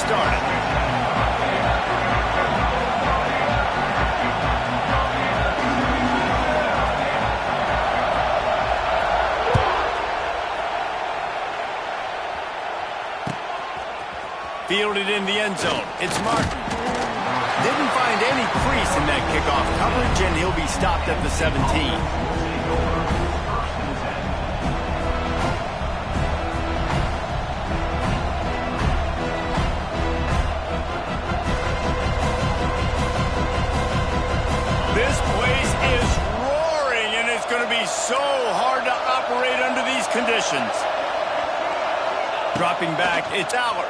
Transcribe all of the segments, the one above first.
started. Fielded in the end zone. It's Martin. Didn't find any crease in that kickoff coverage, and he'll be stopped at the 17. This place is roaring, and it's going to be so hard to operate under these conditions. Dropping back, it's Aller.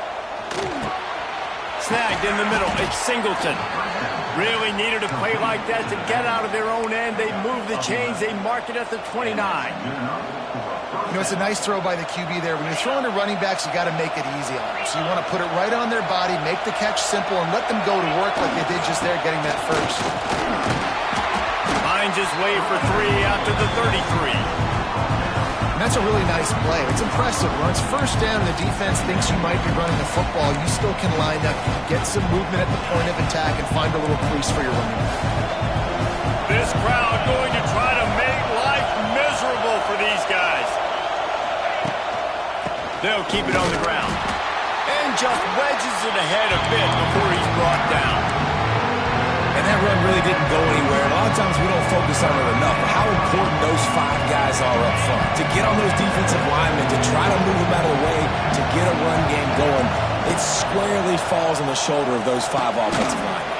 Snagged in the middle, it's Singleton. Really needed a play like that to get out of their own end. They move the chains, they mark it at the 29. You know, it's a nice throw by the QB there. When you're throwing to running backs, you got to make it easy on them. So you want to put it right on their body, make the catch simple, and let them go to work like they did just there, getting that first. Finds his way for 3 out to the 33. And that's a really nice play. It's impressive. When it's first down and the defense thinks you might be running the football, you still can line up, get some movement at the point of attack, and find a little crease for your running back. This crowd going to try to make life miserable for these guys. They'll keep it on the ground. And just wedges it ahead a bit before he's brought down. And that run really didn't go anywhere. A lot of times we don't focus on it enough, but how important those 5 guys are up front. To get on those defensive linemen, to try to move them out of the way, to get a run game going, it squarely falls on the shoulder of those 5 offensive linemen.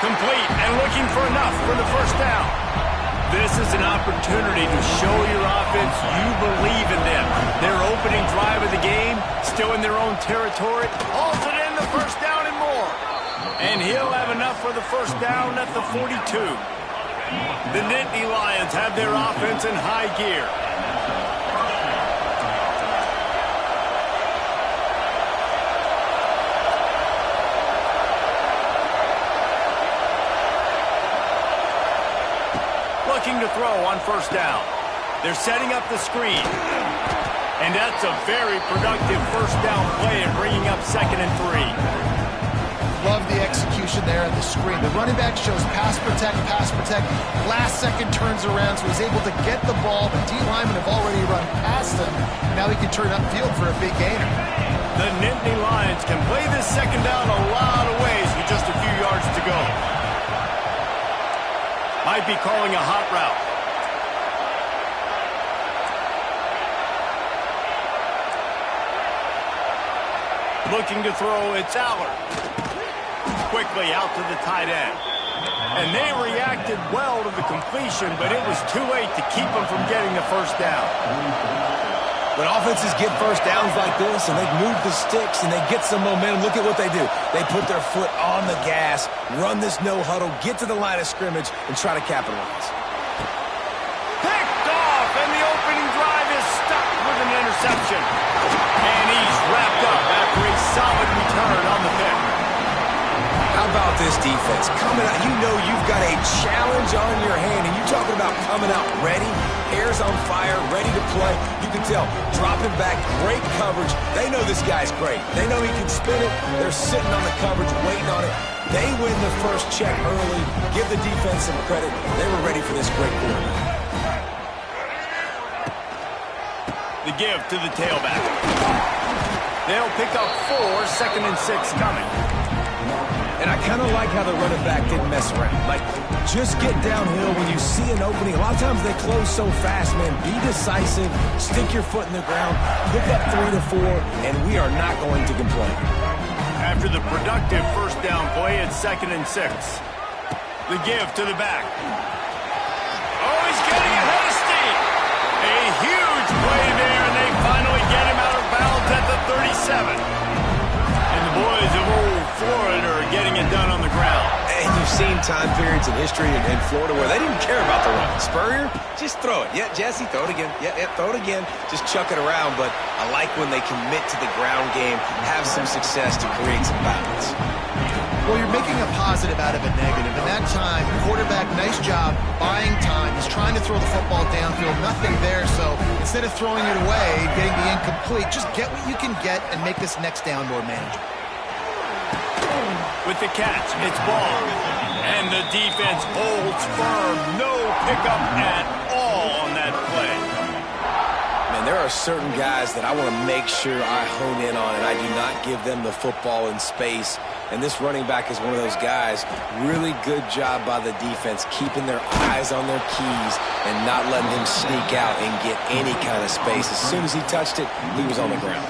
Complete and looking for enough for the first down. This is an opportunity to show your offense you believe in them. Their opening drive of the game, still in their own territory, halted in the first down and more. And he'll have enough for the first down at the 42. The Nittany Lions have their offense in high gear. Looking to throw on first down. They're setting up the screen. And that's a very productive first down play and bringing up 2nd and 3. Love the execution there at the screen. The running back shows pass protect, last second turns around, so he's able to get the ball. The D linemen have already run past him. Now he can turn upfield for a big gainer. The Nittany Lions can play this second down a lot of ways with just a few yards to go. Might be calling a hot route. Looking to throw, it's Aller. Quickly out to the tight end. And they reacted well to the completion, but it was too late to keep them from getting the first down. When offenses get first downs like this and they move the sticks and they get some momentum, look at what they do. They put their foot on the gas, run this no huddle, get to the line of scrimmage, and try to capitalize. Picked off, and the opening drive is stuck with an interception. And he's wrapped up after a solid return on the pick. How about this defense? Coming out, you know you've got a challenge on your hand, and you're talking about coming out ready, hair's on fire, ready to play. You can tell, dropping back, great coverage. They know this guy's great. They know he can spin it. They're sitting on the coverage, waiting on it. They win the first check early. Give the defense some credit. They were ready for this great quarterback. The give to the tailback. They'll pick up 4, 2nd and 6 coming. And I kind of like how the running back didn't mess around. Like, just get downhill when you see an opening. A lot of times they close so fast, man. Be decisive, stick your foot in the ground, pick up 3 to 4, and we are not going to complain. After the productive first down play, it's 2nd and 6. The give to the back. Oh, he's getting ahead of steam. A huge play there, and they finally get him out of bounds at the 37. And the boys of old Florida are getting it done on the ground. And you've seen time periods in history in Florida where they didn't care about the run. Spurrier, just throw it. Yeah, Jesse, throw it again. Yeah, throw it again. Just chuck it around. But I like when they commit to the ground game, have some success to create some balance. Well, you're making a positive out of a negative. In that time, quarterback, nice job, buying time. He's trying to throw the football downfield, nothing there. So instead of throwing it away, getting the incomplete, just get what you can get and make this next down more manageable. with the catch. It's ball. And the defense holds firm. No pickup at all on that play. Man, there are certain guys that I want to make sure I hone in on, and I do not give them the football in space. And this running back is one of those guys. Really good job by the defense, keeping their eyes on their keys and not letting him sneak out and get any kind of space. As soon as he touched it, he was on the ground.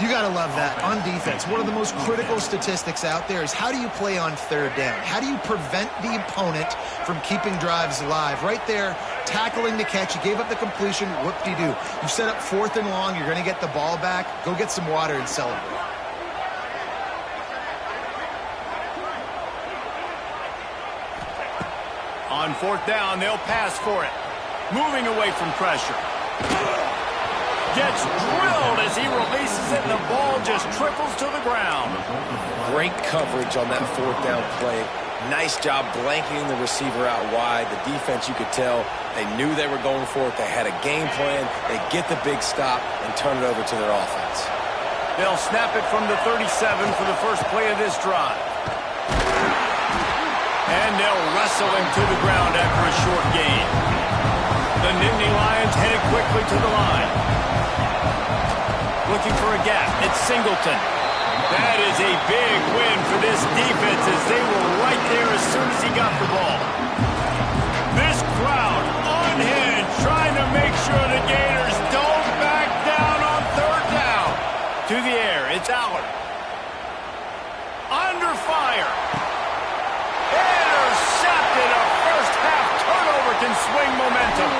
You got to love that. On defense, one of the most critical statistics out there is how do you play on third down? How do you prevent the opponent from keeping drives alive? Right there, tackling the catch. You gave up the completion. Whoop-de-doo. You set up 4th and long. You're going to get the ball back. Go get some water and celebrate. On 4th down, they'll pass for it. Moving away from pressure. Gets drilled as he releases it, and the ball just trickles to the ground. Great coverage on that 4th down play. Nice job blanketing the receiver out wide. The defense, you could tell, they knew they were going for it. They had a game plan. They get the big stop and turn it over to their offense. They'll snap it from the 37 for the first play of this drive. And they'll wrestle him to the ground after a short gain. The Nittany Lions headed quickly to the line. Looking for a gap. It's Singleton. That is a big win for this defense as they were right there as soon as he got the ball. This crowd unhinged, trying to make sure the Gators don't back down on 3rd down. To the air, it's Allard. Under fire. Intercepted. A first-half turnover can swing momentum.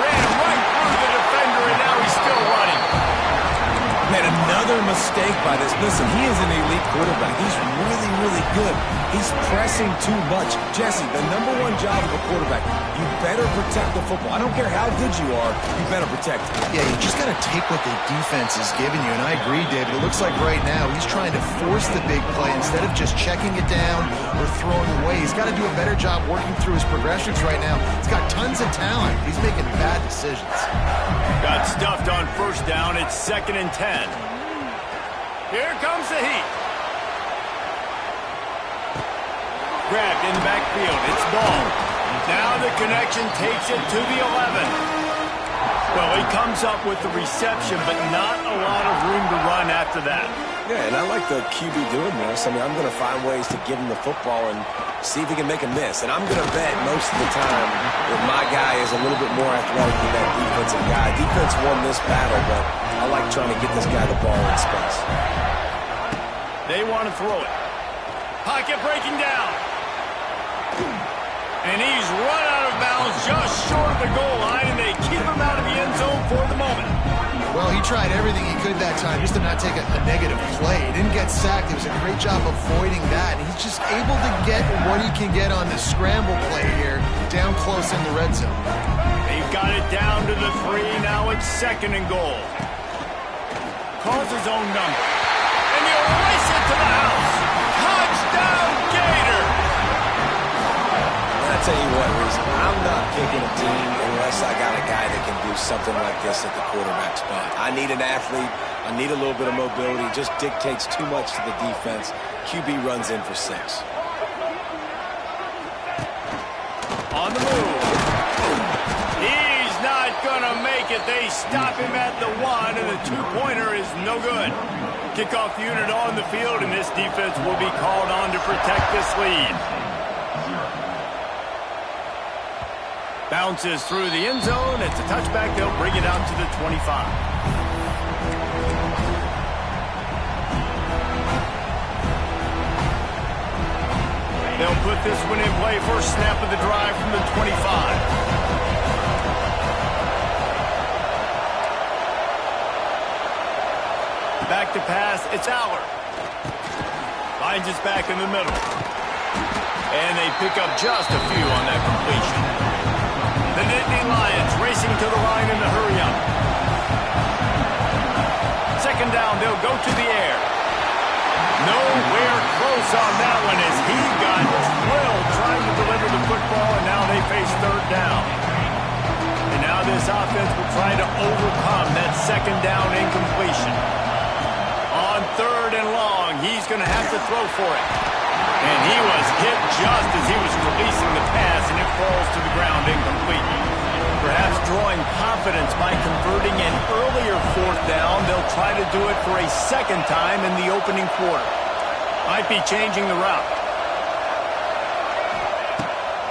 Ran right through the defender, and now he's still running. Man, another mistake by this. Listen, he is an elite quarterback. He's really, really good. He's pressing too much. Jesse, the #1 job of a quarterback, you better protect the football. I don't care how good you are, you better protect it. Yeah, you just got to take what the defense is giving you. And I agree, David. It looks like right now he's trying to force the big play instead of just checking it down or throwing away. He's got to do a better job working through his progressions right now. He's got tons of talent. He's making bad decisions. Got stuffed on 1st down. It's 2nd and 10. Here comes the heat. Grabbed in the backfield. It's ball. Now the connection takes it to the 11. Well, he comes up with the reception, but not a lot of room to run after that. Yeah, and I like the QB doing this. I mean, I'm going to find ways to give him the football and see if he can make a miss. And I'm going to bet most of the time that my guy is a little bit more athletic than that defensive guy. Defense won this battle, but I like trying to get this guy the ball in space. They want to throw it. Pocket breaking down. And he's run out of bounds just short of the goal line, and they keep him out of the end zone for the moment. Well, he tried everything he could that time just to not take a negative play. He didn't get sacked. It was a great job avoiding that. And he's just able to get what he can get on the scramble play here, down close in the red zone. They've got it down to the 3. Now it's 2nd and goal. Calls his own number. And he'll race it to the house. Touchdown, Gator! I'll tell you what, Reese, I'm not picking a team unless I got a guy that can do something like this at the quarterback spot. I need an athlete. I need a little bit of mobility. It just dictates too much to the defense. QB runs in for 6. On the move. He's not going to make it. They stop him at the 1, and the 2-pointer is no good. Kickoff unit on the field, and this defense will be called on to protect this lead. Bounces through the end zone. It's a touchback. They'll bring it out to the 25. They'll put this one in play. First snap of the drive from the 25. Back to pass. It's Allard. Finds his back in the middle. And they pick up just a few on that completion. The Nittany Lions racing to the line in the hurry-up. 2nd down, they'll go to the air. Nowhere close on that one as he got drilled trying to deliver the football, and now they face 3rd down. And now this offense will try to overcome that 2nd down incompletion. On 3rd and long, knowing he's going to have to throw for it. And he was hit just as he was releasing the pass, and it falls to the ground incomplete. Perhaps drawing confidence by converting an earlier fourth down, they'll try to do it for a second time in the opening quarter. Might be changing the route.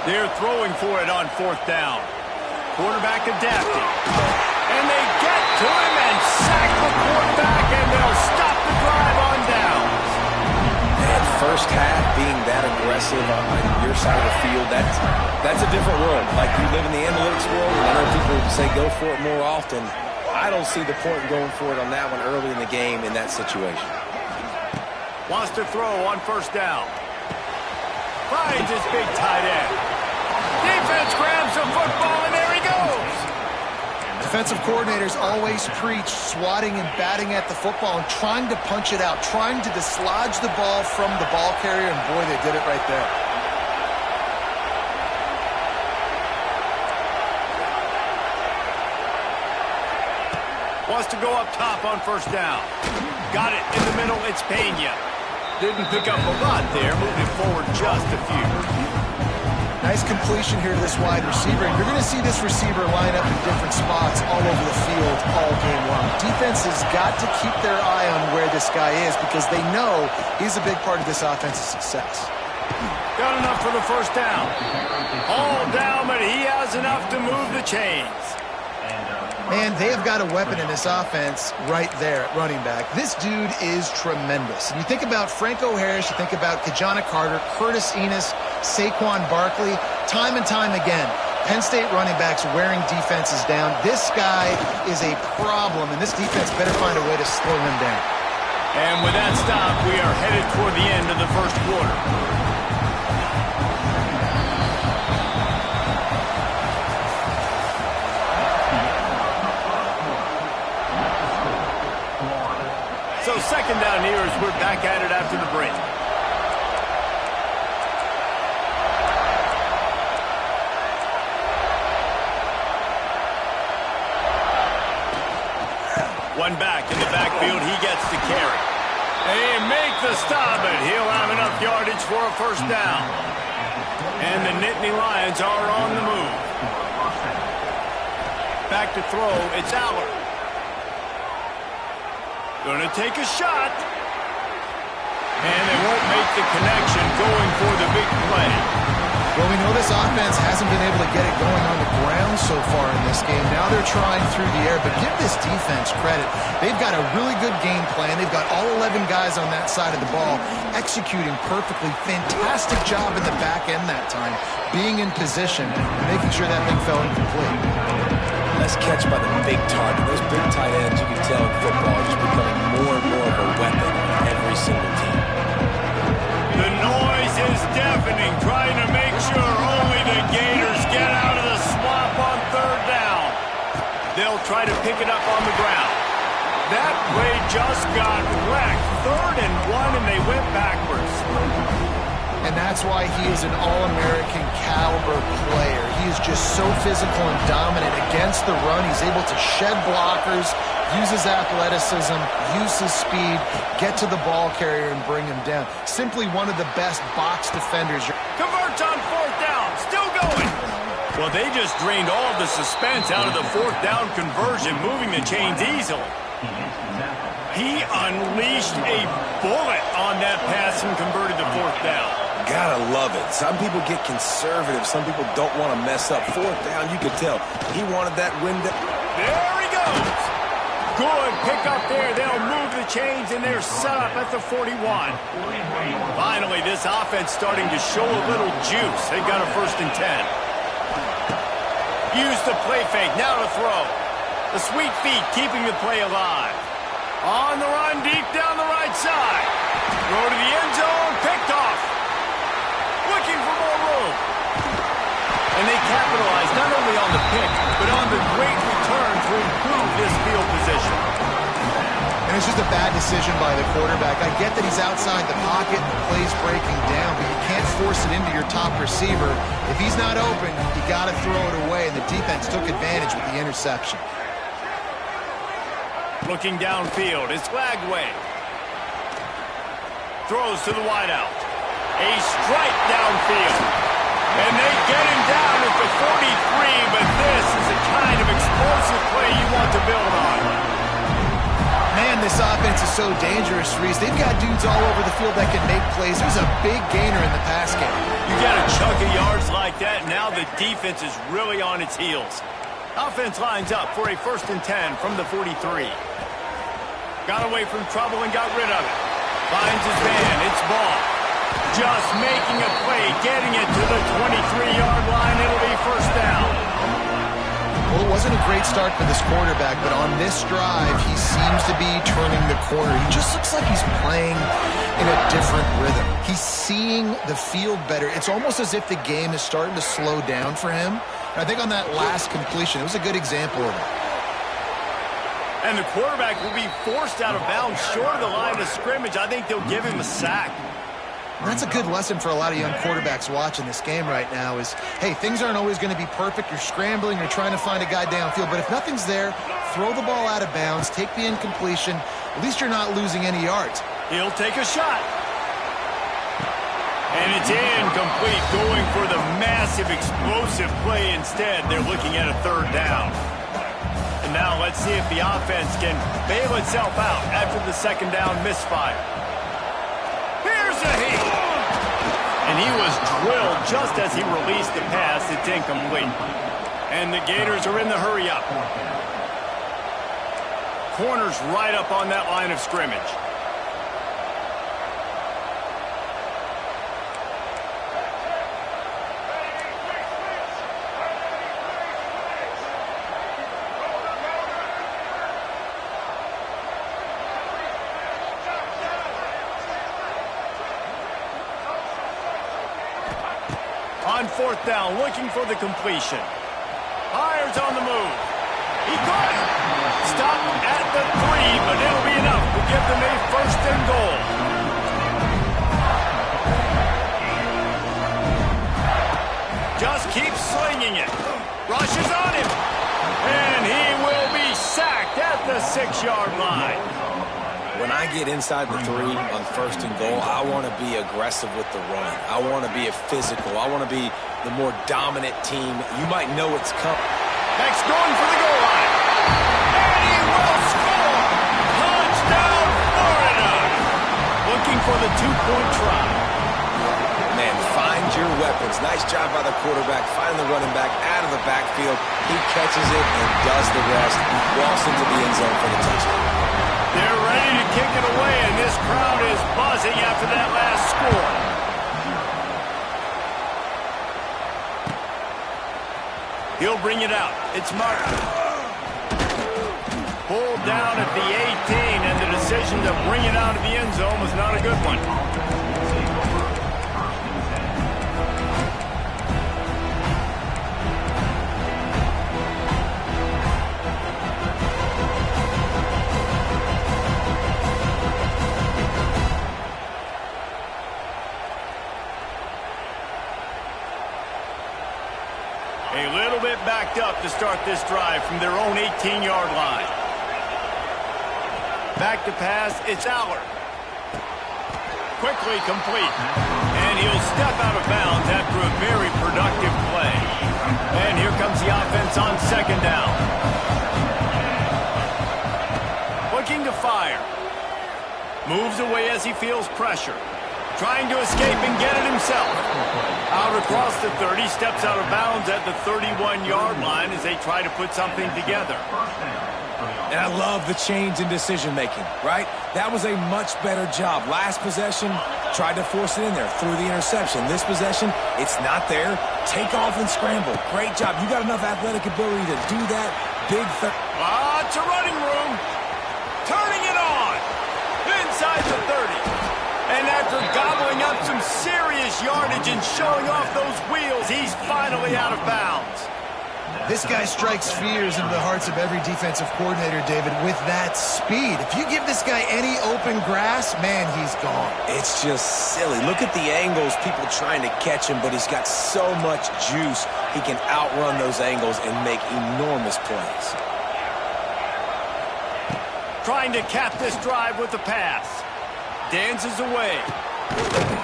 They're throwing for it on fourth down. Quarterback adapting. And they get to him and sack the quarterback, and they'll stop the drive on downs. That first half being that aggressive on your side of the field, that's a different world. Like, you live in the analytics world, and I know people say go for it more often. I don't see the point in going for it on that one early in the game in that situation. Wants to throw on first down. Finds his big tight end. Defense grabs the football, and there he goes. Defensive coordinators always preach swatting and batting at the football and trying to punch it out, trying to dislodge the ball from the ball carrier, and boy, they did it right there. Wants to go up top on first down. Got it in the middle, it's Pena. Didn't pick up a lot there, moving forward just a few. Nice completion here to this wide receiver. And you're going to see this receiver line up in different spots all over the field all game long. Defense has got to keep their eye on where this guy is because they know he's a big part of this offense's success. Got enough for the first down. All down, but he has enough to move the chains. Man, they have got a weapon in this offense right there at running back. This dude is tremendous. And you think about Franco Harris, you think about Kajana Carter, Curtis Enos, Saquon Barkley, time and time again, Penn State running backs wearing defenses down. This guy is a problem, and this defense better find a way to slow him down. And with that stop, we are headed toward the end of the first quarter. So second down here as we're back at it after the break. One back in the backfield, he gets to carry. They make the stop, but he'll have enough yardage for a first down. And the Nittany Lions are on the move. Back to throw, it's Aller. Gonna take a shot. And they won't make the connection going for the big play. Well, we know this offense hasn't been able to get it going on the ground so far in this game. Now they're trying through the air, but give this defense credit. They've got a really good game plan. They've got all 11 guys on that side of the ball executing perfectly. Fantastic job in the back end that time, being in position and making sure that thing fell incomplete. Nice catch by the big target. Those big tight ends, you can tell in football, are just becoming more and more of a weapon on every single team. The noise is deafening, trying to make sure only the Gators get out of the swamp on third down. They'll try to pick it up on the ground. That play just got wrecked. 3rd and 1, and they went backwards. And that's why he is an All-American caliber player. He is just so physical and dominant against the run. He's able to shed blockers, use his athleticism, use his speed, get to the ball carrier and bring him down. Simply one of the best box defenders. Converts on 4th down, still going. Well, they just drained all of the suspense out of the 4th down conversion, moving the chains easily. He unleashed a bullet on that pass and converted to 4th down. Gotta love it. Some people get conservative. Some people don't want to mess up. 4th down, you could tell. He wanted that window. There he goes. Good pick up there. They'll move the chains, and they're set up at the 41. Finally, this offense starting to show a little juice. They've got a 1st and 10. Use the play fake. Now to throw. The sweet feet keeping the play alive. On the run, deep down the right side. Throw to the end zone. Picked off. Looking for more room. And they capitalize not only on the pick, but on the great return to improve this field position. And it's just a bad decision by the quarterback. I get that he's outside the pocket and the play's breaking down, but you can't force it into your top receiver. If he's not open, you got to throw it away, and the defense took advantage with the interception. Looking downfield, it's Lagway. throws to the wideout. A strike downfield. And they get him down at the 43, but this is the kind of explosive play you want to build on. Man, this offense is so dangerous, Reese. They've got dudes all over the field that can make plays. There's a big gainer in the pass game. You got a chunk of yards like that, now the defense is really on its heels. Offense lines up for a 1st and 10 from the 43. Got away from trouble and got rid of it. Finds his man, it's ball. Just making a play, getting it to the 23-yard line. It'll be 1st down. Well, it wasn't a great start for this quarterback, but on this drive, he seems to be turning the corner. He just looks like he's playing in a different rhythm. He's seeing the field better. It's almost as if the game is starting to slow down for him. And I think on that last completion, it was a good example of it. And the quarterback will be forced out of bounds short of the line of scrimmage. I think they'll give him a sack. And that's a good lesson for a lot of young quarterbacks watching this game right now is, hey, things aren't always going to be perfect. You're scrambling. You're trying to find a guy downfield. But if nothing's there, throw the ball out of bounds. Take the incompletion. At least you're not losing any yards. He'll take a shot. And it's incomplete, going for the massive explosive play instead. They're looking at a 3rd down. And now let's see if the offense can bail itself out after the 2nd down misfire. Here's a hit. And he was drilled just as he released the pass. It's incomplete. And the Gators are in the hurry-up. Corners right up on that line of scrimmage. On 4th down, looking for the completion. Fires on the move. He caught it. Stop at the 3, but it'll be enough to give them a 1st and goal. Just keeps slinging it. Rushes on him. And he will be sacked at the 6-yard line. When I get inside the 3 on 1st and goal, I want to be aggressive with the run. I want to be a physical. I want to be the more dominant team. You might know it's coming. Next, going for the goal line. And he will score! Touchdown, Florida! Looking for the 2-point try. Man, find your weapons. Nice job by the quarterback. Find the running back out of the backfield. He catches it and does the rest. Walks into the end zone for the touchdown. They're ready to kick it away, and this crowd is buzzing after that last score. He'll bring it out. It's Martin. Pulled down at the 18, and the decision to bring it out of the end zone was not a good one. A little bit backed up to start this drive from their own 18-yard line. Back to pass, it's Allard. Quickly complete. And he'll step out of bounds after a very productive play. And here comes the offense on 2nd down. Looking to fire. Moves away as he feels pressure. Trying to escape and get it himself. Out across the 30, steps out of bounds at the 31-yard line as they try to put something together. And I love the change in decision-making, right? That was a much better job. Last possession, tried to force it in there, threw the interception. This possession, it's not there. Take off and scramble. Great job. You got enough athletic ability to do that. Big Lots of running room. Turning it on. Inside the 30. And after gobbling up some serious yardage and showing off those wheels, he's finally out of bounds. This guy strikes fears into the hearts of every defensive coordinator, David, with that speed. If you give this guy any open grass, man, he's gone. It's just silly. Look at the angles, people trying to catch him, but he's got so much juice. He can outrun those angles and make enormous plays. Trying to cap this drive with the pass. Dances away.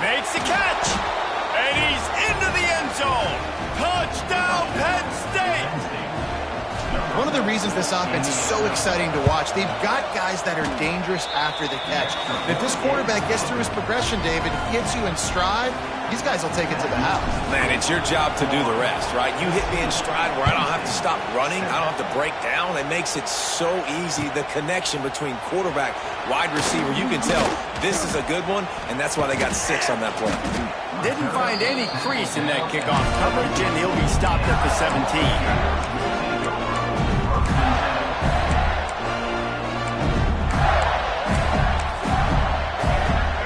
Makes the catch. And he's into the end zone. Touchdown, Penn State. One of the reasons this offense is so exciting to watch, they've got guys that are dangerous after the catch. If this quarterback gets through his progression, David, gets you in stride, these guys will take it to the house. Man, it's your job to do the rest, right? You hit me in stride where I don't have to stop running. I don't have to break down. It makes it so easy. The connection between quarterback, wide receiver, you can tell this is a good one, and that's why they got 6 on that play. Didn't find any crease in that kickoff coverage, and he'll be stopped at the 17.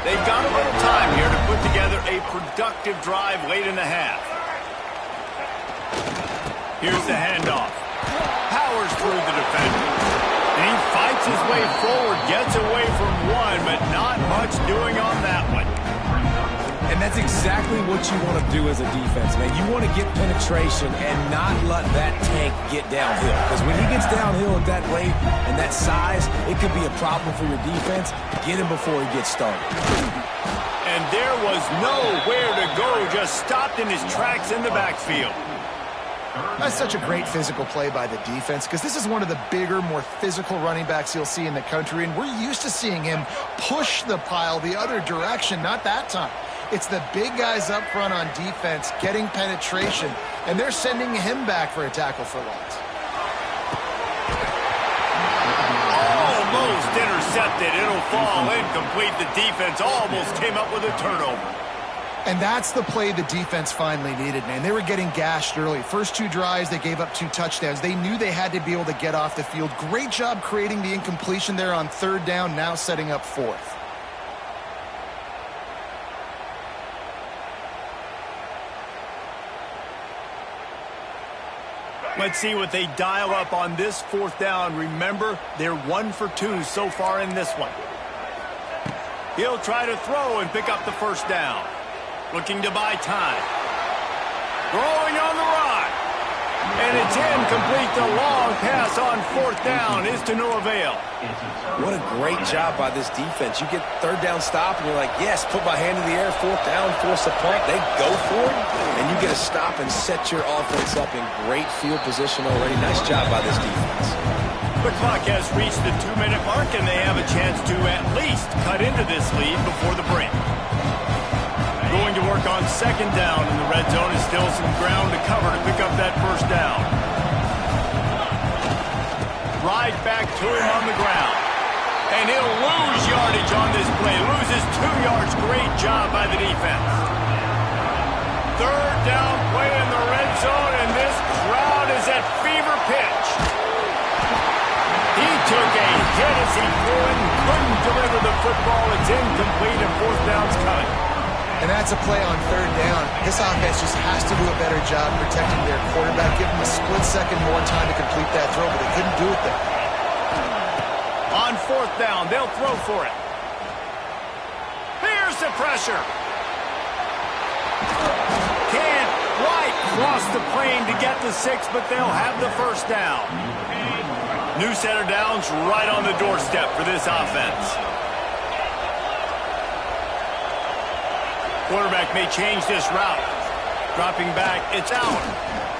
They've got a little time here to put together a productive drive late in the half. Here's the handoff. Powers through the defender. And he fights his way forward, gets away from one, but not much doing on that one. And that's exactly what you want to do as a defense, man. You want to get penetration and not let that tank get downhill. Because when he gets downhill at that rate and that size, it could be a problem for your defense. Get him before he gets started. And there was nowhere to go, just stopped in his tracks in the backfield. That's such a great physical play by the defense because this is one of the bigger, more physical running backs you'll see in the country, and we're used to seeing him push the pile the other direction, not that time. It's the big guys up front on defense getting penetration, and they're sending him back for a tackle for loss. Almost intercepted. It'll fall incomplete. The defense almost came up with a turnover. And that's the play the defense finally needed, man. They were getting gashed early. First 2 drives, they gave up 2 touchdowns. They knew they had to be able to get off the field. Great job creating the incompletion there on 3rd down, now setting up 4th. Let's see what they dial up on this 4th down. Remember, they're 1 for 2 so far in this one. He'll try to throw and pick up the 1st down. Looking to buy time. Throwing on the run. And it's incomplete. The long pass on 4th down is to no avail. What a great job by this defense. You get 3rd down stop, and you're like, yes, put my hand in the air, 4th down, force a punt. They go for it, and you get a stop and set your offense up in great field position already. Nice job by this defense. The clock has reached the 2-minute mark, and they have a chance to at least cut into this lead before the break. Going to work on 2nd down, and the red zone is still some ground to cover to pick up that 1st down. Right back to him on the ground. And he'll lose yardage on this play. Loses 2 yards. Great job by the defense. 3rd down play in the red zone, and this crowd is at fever pitch. He took a hit as he threw it and couldn't deliver the football. It's incomplete, and 4th down's coming. And that's a play on 3rd down. This offense just has to do a better job protecting their quarterback. Give them a split second more time to complete that throw, but they couldn't do it there. On 4th down, they'll throw for it. Here's the pressure. Can't quite cross the plane to get the 6, but they'll have the 1st down. New set of downs right on the doorstep for this offense. Quarterback may change this route. Dropping back, it's out.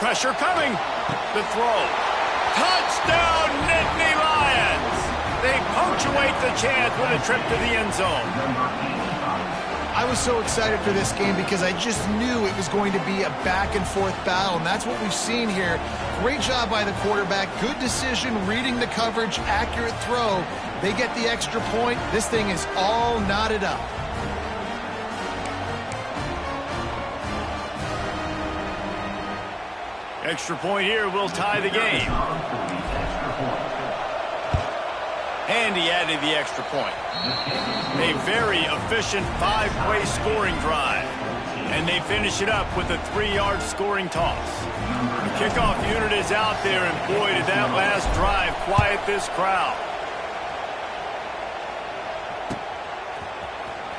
Pressure coming. The throw. Touchdown, Nittany Lions! They punctuate the chance with a trip to the end zone. I was so excited for this game because I just knew it was going to be a back-and-forth battle, and that's what we've seen here. Great job by the quarterback. Good decision, reading the coverage, accurate throw. They get the extra point. This thing is all knotted up. Extra point here will tie the game. And he added the extra point. A very efficient 5-play scoring drive. And they finish it up with a 3-yard scoring toss. The kickoff unit is out there, and boy, did that last drive quiet this crowd.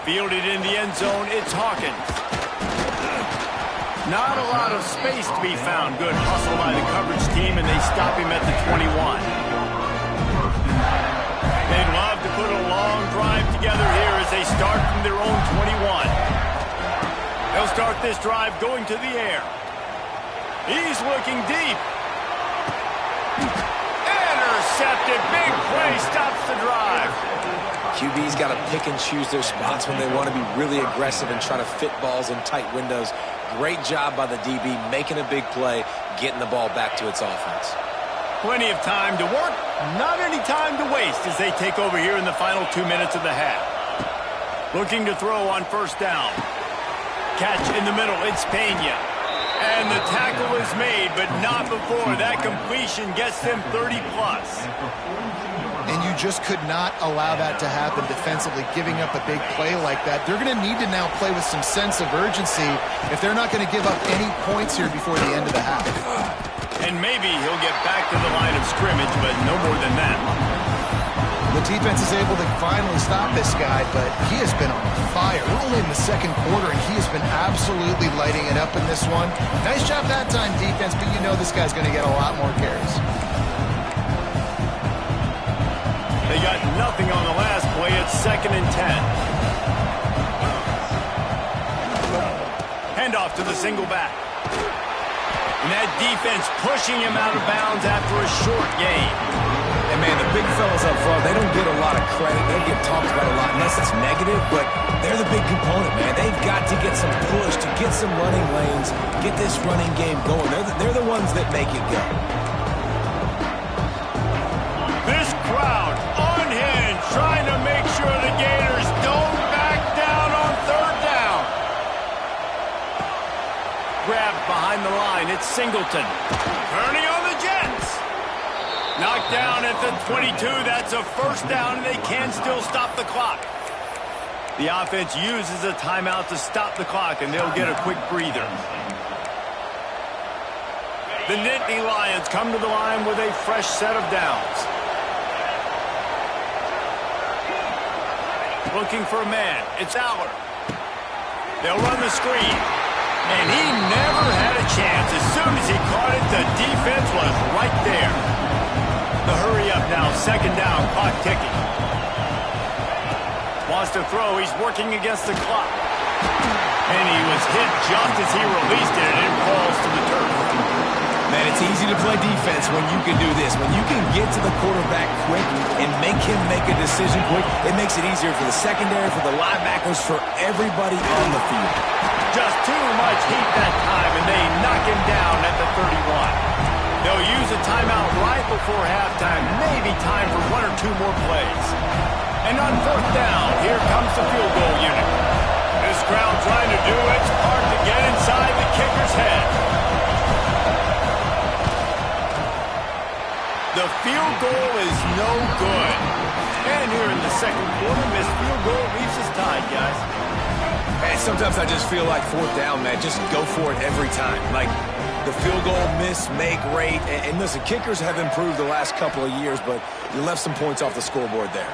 Fielded in the end zone, it's Hawkins. Not a lot of space to be found. Good hustle by the coverage team, and they stop him at the 21. They'd love to put a long drive together here as as they start from their own 21. They'll start this drive going to the air. He's looking deep. Intercepted. Big play stops the drive. QB's got to pick and choose their spots when they want to be really aggressive and try to fit balls in tight windows. Great job by the DB making a big play, getting the ball back to its offense. Plenty of time to work, not any time to waste as they take over here in the final 2 minutes of the half. Looking to throw on first down. Catch in the middle, it's Pena. And the tackle is made, but not before that completion gets them 30-plus. And you just could not allow that to happen defensively, giving up a big play like that. They're going to need to now play with some sense of urgency if they're not going to give up any points here before the end of the half. And maybe he'll get back to the line of scrimmage, but no more than that. The defense is able to finally stop this guy, but he has been on fire. We're only in the second quarter, and he has been absolutely lighting it up in this one. Nice job that time, defense, but you know this guy's going to get a lot more carries. They got nothing on the last play. It's 2nd and 10. Handoff to the single back. And that defense pushing him out of bounds after a short gain. And, man, the big fellas up front, they don't get a lot of credit. They get talked about a lot unless it's negative, but they're the big component, man. They've got to get some push, to get some running lanes, get this running game going. They're the ones that make it go. This crowd unhinged, trying to make sure the Gators don't back down on third down. Grabbed behind the line, it's Singleton. Turning on the Jets. Knocked down at the 22, that's a first down, and they can still stop the clock. The offense uses a timeout to stop the clock, and they'll get a quick breather. The Nittany Lions come to the line with a fresh set of downs. Looking for a man, it's Aller. They'll run the screen. And he never had a chance. As soon as he caught it, the defense was right there. The hurry up now, 2nd down, clock ticking. Wants to throw, he's working against the clock. And he was hit just as he released it, and it falls to the turf. Man, it's easy to play defense when you can do this. When you can get to the quarterback quick and make him make a decision quick, it makes it easier for the secondary, for the linebackers, for everybody on the field. Just too much heat that time, and they knock him down at the 31. They'll use a timeout right before halftime, maybe time for 1 or 2 more plays. And on 4th down, here comes the field goal unit. This crowd trying to do its part to get inside the kicker's head. The field goal is no good. And here in the second quarter, missed field goal leaves us tied, guys. And sometimes I just feel like 4th down, man, just go for it every time. Like the field goal miss, make rate. And listen, kickers have improved the last couple of years, but you left some points off the scoreboard there.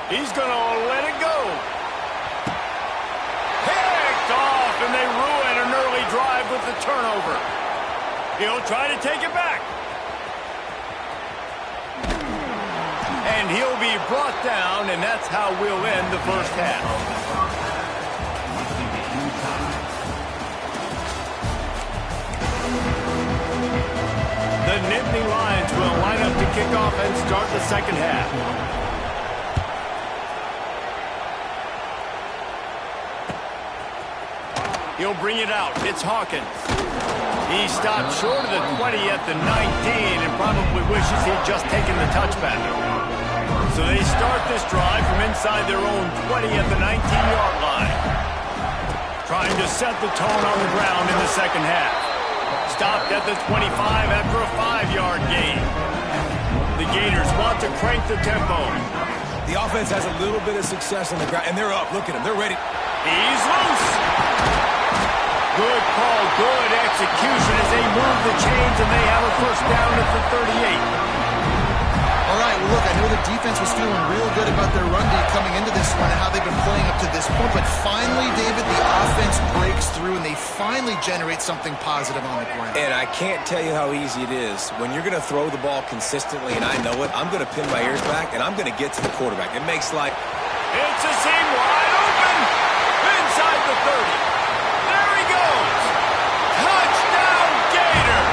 He's going to let it go. Picked off, and they ruin an early drive with the turnover. He'll try to take it back. And he'll be brought down, and that's how we'll end the first half. The Nittany Lions will line up to kick off and start the second half. He'll bring it out. It's Hawkins. He stopped short of the 20 at the 19 and probably wishes he'd just taken the touchback. So they start this drive from inside their own 20 at the 19-yard line. Trying to set the tone on the ground in the second half. Stopped at the 25 after a 5-yard gain. The Gators want to crank the tempo. The offense has a little bit of success on the ground, and they're up. Look at them. They're ready. He's loose. Good call, good execution as they move the chains, and they have a first down at the 38. All right, well, look, I know the defense was feeling real good about their run D coming into this one and how they've been playing up to this point, but finally, David, the offense breaks through and they finally generate something positive on the ground. And I can't tell you how easy it is. When you're going to throw the ball consistently, and I know it, I'm going to pin my ears back, and I'm going to get to the quarterback. It makes life... It's a seam wide open. Inside the 30. There he goes. Touchdown, Gator.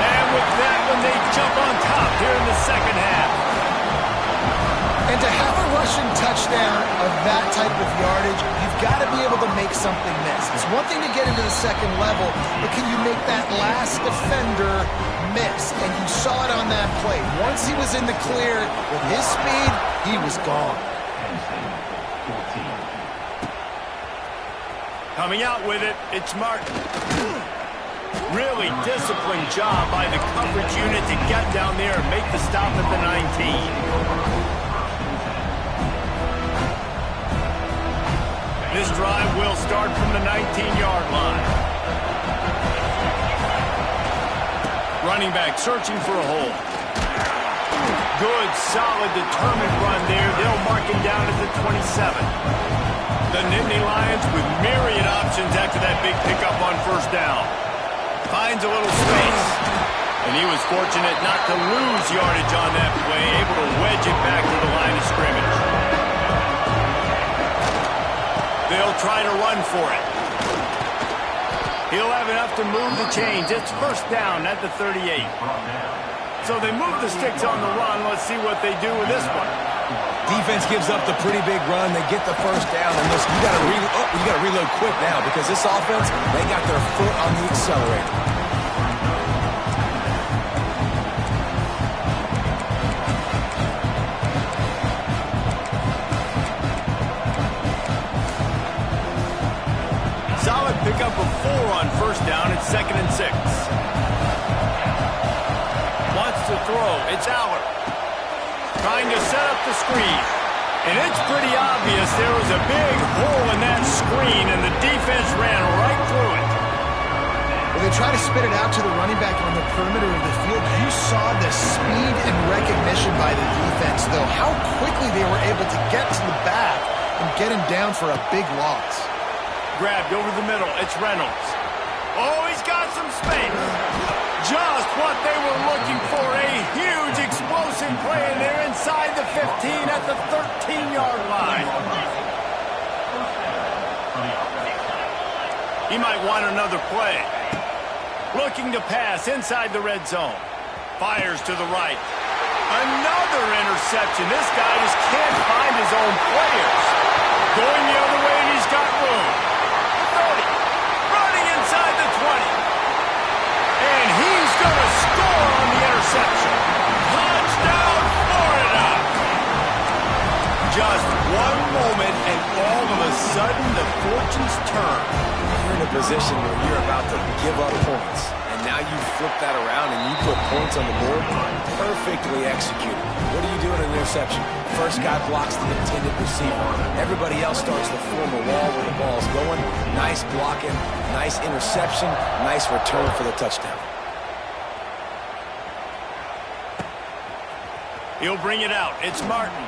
And with that one, they jump on top here in the second half. And to have a rushing touchdown of that type of yardage, you've got to be able to make something miss. It's one thing to get into the second level, but can you make that last defender miss? And you saw it on that play. Once he was in the clear with his speed, he was gone. Coming out with it, it's Martin. Really disciplined job by the coverage unit to get down there and make the stop at the 19. This drive will start from the 19-yard line. Running back searching for a hole. Good, solid, determined run there. They'll mark him down at the 27. The Nittany Lions with myriad options after that big pickup on first down. Finds a little space. And he was fortunate not to lose yardage on that play, able to wedge it back to the line of scrimmage. They'll try to run for it. He'll have enough to move the chains. It's first down at the 38. So they move the sticks on the run. Let's see what they do with this one. Defense gives up the pretty big run. They get the first down. And listen, you got to reload quick now because this offense, they got their foot on the accelerator. Pick up a 4 on first down. It's 2nd and 6. Wants to throw. It's Aller. Trying to set up the screen. And it's pretty obvious there was a big hole in that screen, and the defense ran right through it. When they try to spit it out to the running back on the perimeter of the field, you saw the speed and recognition by the defense, though. How quickly they were able to get to the back and get him down for a big loss. Grabbed over the middle. It's Reynolds. Oh, he's got some space. Just what they were looking for. A huge explosive play, and they're inside the 15 at the 13-yard line. He might want another play. Looking to pass inside the red zone. Fires to the right. Another interception. This guy just can't find his own players. Going the other way, and he's got room. 30, running inside the 20. And he's going to score on the interception. Touchdown, Florida. Just one moment, and all of a sudden, the fortunes turn. You're in a position where you're about to give up points. And now you flip that around and you put points on the board. Perfectly executed. What do you do in an interception? First guy blocks the intended receiver. Everybody else starts to form a wall where the ball's going. Nice blocking, nice interception, nice return for the touchdown. He'll bring it out. It's Martin.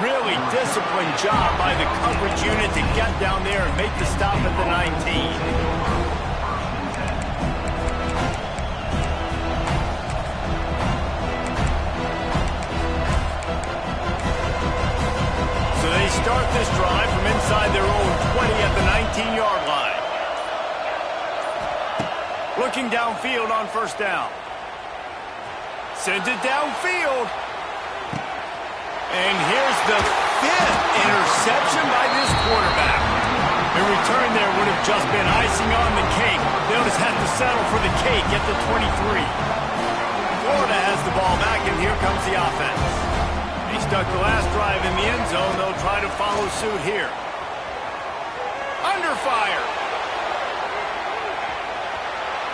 Really disciplined job by the coverage unit to get down there and make the stop at the 19. They start this drive from inside their own 20 at the 19-yard line. Looking downfield on first down. Sends it downfield. And here's the 5th interception by this quarterback. A return there would have just been icing on the cake. They'll just have to settle for the cake at the 23. Florida has the ball back, and here comes the offense. He stuck the last drive in the end zone. They'll try to follow suit here. Under fire.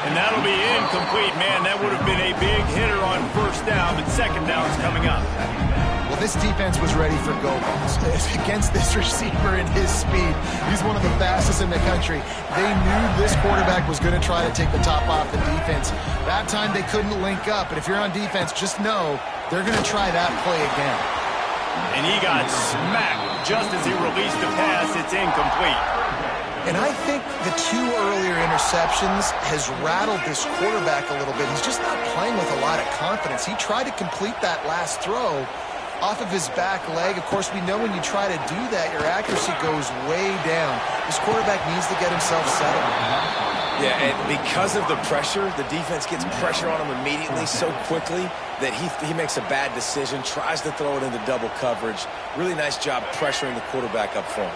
And that'll be incomplete. Man, that would have been a big hitter on first down, but second down's coming up. Well, this defense was ready for go balls. Against this receiver and his speed, he's one of the fastest in the country. They knew this quarterback was going to try to take the top off the defense. That time they couldn't link up, but if you're on defense, just know they're going to try that play again. And he got smacked just as he released the pass. It's incomplete. And I think the 2 earlier interceptions has rattled this quarterback a little bit. He's just not playing with a lot of confidence. He tried to complete that last throw, off of his back leg. Of course, we know when you try to do that, your accuracy goes way down. This quarterback needs to get himself settled. Yeah, and because of the pressure, the defense gets pressure on him immediately so quickly that he makes a bad decision, tries to throw it into double coverage. Really nice job pressuring the quarterback up front.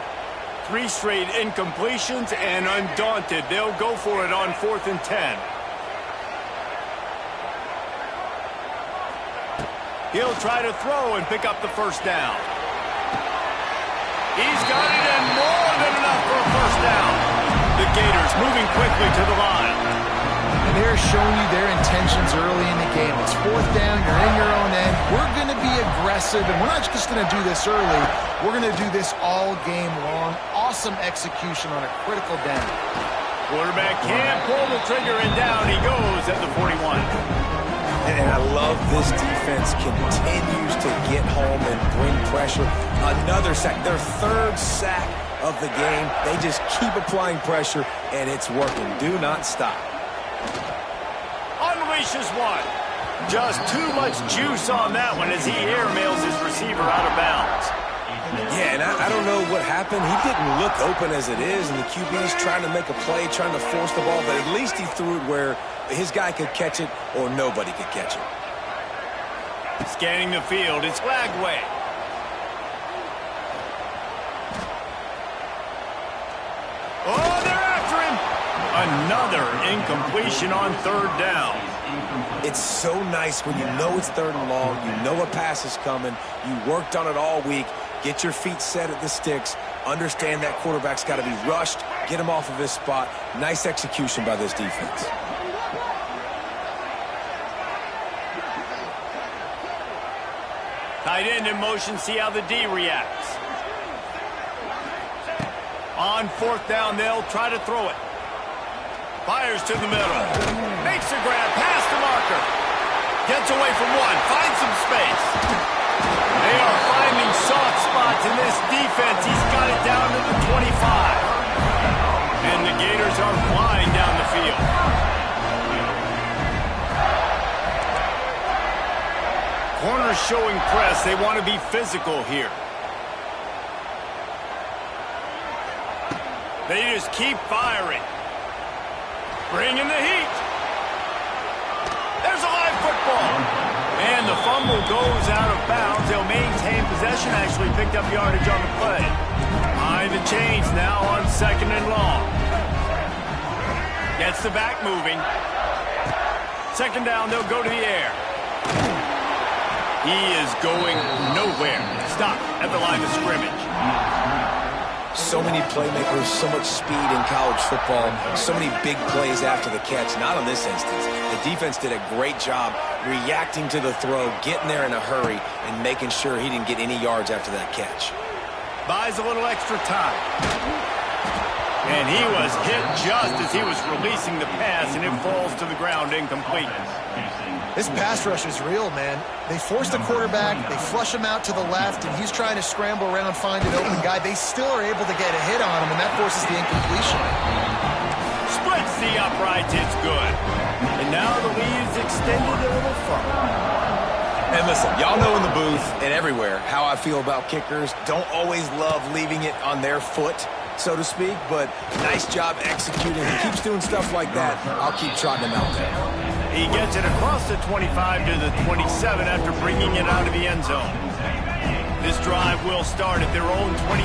3 straight incompletions, and undaunted, they'll go for it on 4th and 10. He'll try to throw and pick up the first down. He's got it, and more than enough for a first down. The Gators moving quickly to the line. And they're showing you their intentions early in the game. It's 4th down, you're in your own end. We're going to be aggressive, and we're not just going to do this early. We're going to do this all game long. Awesome execution on a critical down. Quarterback can't pull the trigger, and down he goes at the 41. And I love this defense continues to get home and bring pressure. Another sack, their 3rd sack of the game. They just keep applying pressure, and it's working. Do not stop. Unleashes one. Just too much juice on that one as he airmails his receiver out of bounds. Yeah, and I don't know what happened. He didn't look open as it is, and the QB's trying to make a play, trying to force the ball, but at least he threw it where his guy could catch it or nobody could catch it. Scanning the field, it's Lagway. Oh, they're after him. Another incompletion on 3rd down. It's so nice when you know it's 3rd and long, you know a pass is coming, you worked on it all week, get your feet set at the sticks, understand that quarterback's got to be rushed, get him off of his spot. Nice execution by this defense. Tight end in motion, see how the D reacts. On 4th down, they'll try to throw it. Fires to the middle. Makes a grab past the marker. Gets away from one. Finds some space. They are finding soft spots in this defense. He's got it down to the 25. And the Gators are flying down the field. Corners showing press. They want to be physical here. They just keep firing. Bringing the heat. There's a live football. And the fumble goes out of bounds. They'll maintain possession. Actually picked up yardage on the play. Behind the chains now on 2nd and long. Gets the back moving. 2nd down, they'll go to the air. He is going nowhere. Stop at the line of scrimmage. So many playmakers, so much speed in college football, so many big plays after the catch. Not in this instance. The defense did a great job reacting to the throw, getting there in a hurry, and making sure he didn't get any yards after that catch. Buys a little extra time. And he was hit just as he was releasing the pass, and it falls to the ground incomplete. This pass rush is real, man. They force the quarterback, they flush him out to the left, and he's trying to scramble around, find an open guy. They still are able to get a hit on him, and that forces the incompletion. Splits the uprights, it's good. And now the lead is extended a little further. And listen, y'all know in the booth and everywhere how I feel about kickers. Don't always love leaving it on their foot, so to speak, but nice job executing. He keeps doing stuff like that. I'll keep trotting him out there. He gets it across the 25 to the 27 after bringing it out of the end zone. This drive will start at their own 20.